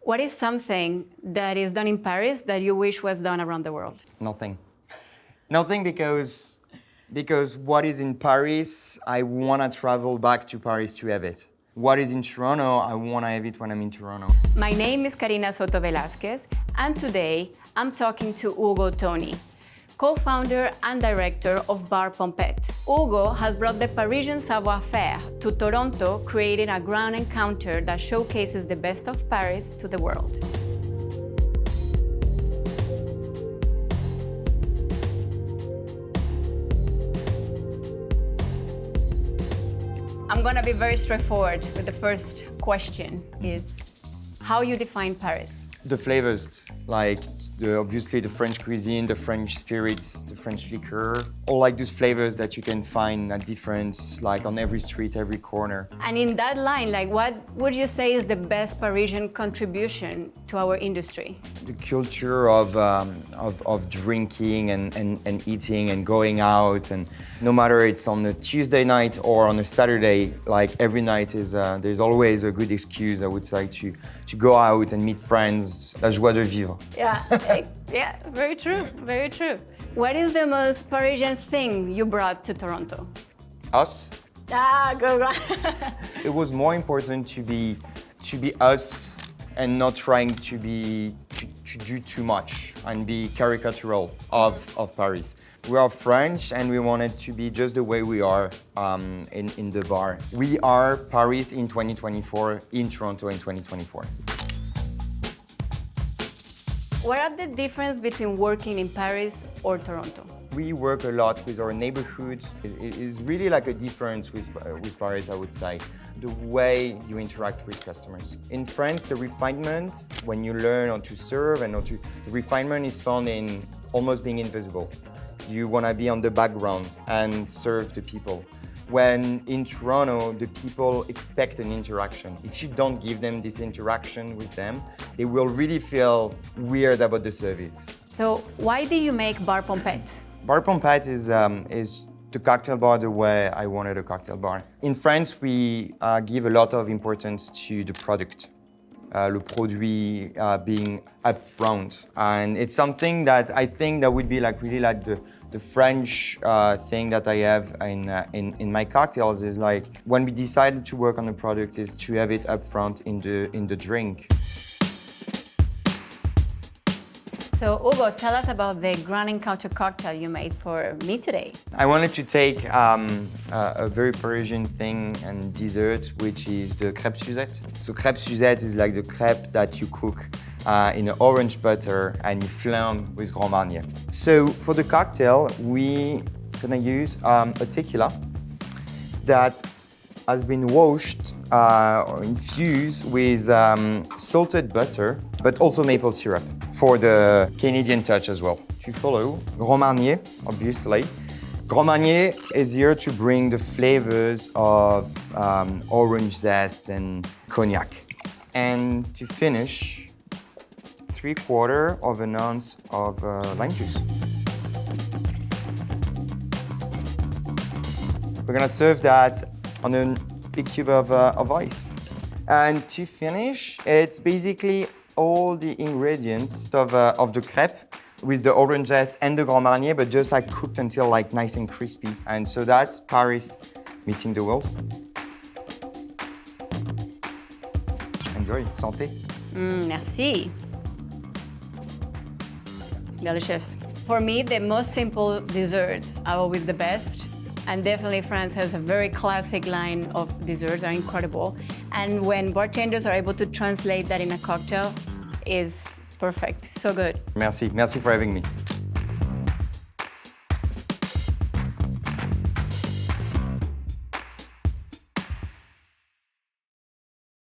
What is something that is done in Paris that you wish was done around the world? Nothing. Nothing because what is in Paris, I want to travel back to Paris to have it. What is in Toronto, I want to have it when I'm in Toronto. My name is Carina Soto Velásquez, and today I'm talking to Hugo Togni, co-founder and director of Bar Pompette. Hugo has brought the Parisian savoir-faire to Toronto, creating a grand encounter that showcases the best of Paris to the world. I'm gonna be very straightforward with the first question is how you define Paris? The flavors, like obviously the French cuisine, the French spirits, the French liqueur, all like those flavors that you can find at different, like on every street, every corner. And in that line, like what would you say is the best Parisian contribution to our industry? The culture of drinking and eating and going out, and no matter it's on a Tuesday night or on a Saturday, like every night is there's always a good excuse, I would say, to go out and meet friends. La joie de vivre. Yeah, very true, very true. What is the most Parisian thing you brought to Toronto? Us. Go. It was more important to be us and not trying to do too much and be caricatural of Paris. We are French and we wanted to be just the way we are in the bar. We are Paris in 2024, in Toronto in 2024. What are the differences between working in Paris or Toronto? We work a lot with our neighborhood. It is really like a difference with Paris, I would say. The way you interact with customers. In France, the refinement, when you learn how to serve the refinement is found in almost being invisible. You want to be on the background and serve the people. When in Toronto, the people expect an interaction. If you don't give them this interaction with them, they will really feel weird about the service. So why do you make Bar Pompette? Bar Pompette is the cocktail bar the way I wanted a cocktail bar. In France, we give a lot of importance to the product. Le produit being upfront. And it's something that I think that would be like really like the French thing that I have in my cocktails is like when we decided to work on the product is to have it upfront in the drink. So Hugo, tell us about the Grand Encounter cocktail you made for me today. I wanted to take a very Parisian thing and dessert, which is the crêpe Suzette. So crêpe Suzette is like the crêpe that you cook in an orange butter and you flambe with Grand Marnier. So for the cocktail, we gonna use a tequila that has been washed or infused with salted butter, but also maple syrup for the Canadian touch as well. To follow, Grand Marnier, obviously. Grand Marnier is here to bring the flavors of orange zest and cognac. And to finish, 3/4 of an ounce of lime juice. We're gonna serve that on a big cube of ice. And to finish, it's basically all the ingredients of the crêpe with the orange zest and the Grand Marnier, but just like cooked until like nice and crispy. And so that's Paris meeting the world. Enjoy, santé. Merci. Delicious. For me, the most simple desserts are always the best. And definitely France has a very classic line of desserts that are incredible. And when bartenders are able to translate that in a cocktail, is perfect. So good. Merci for having me.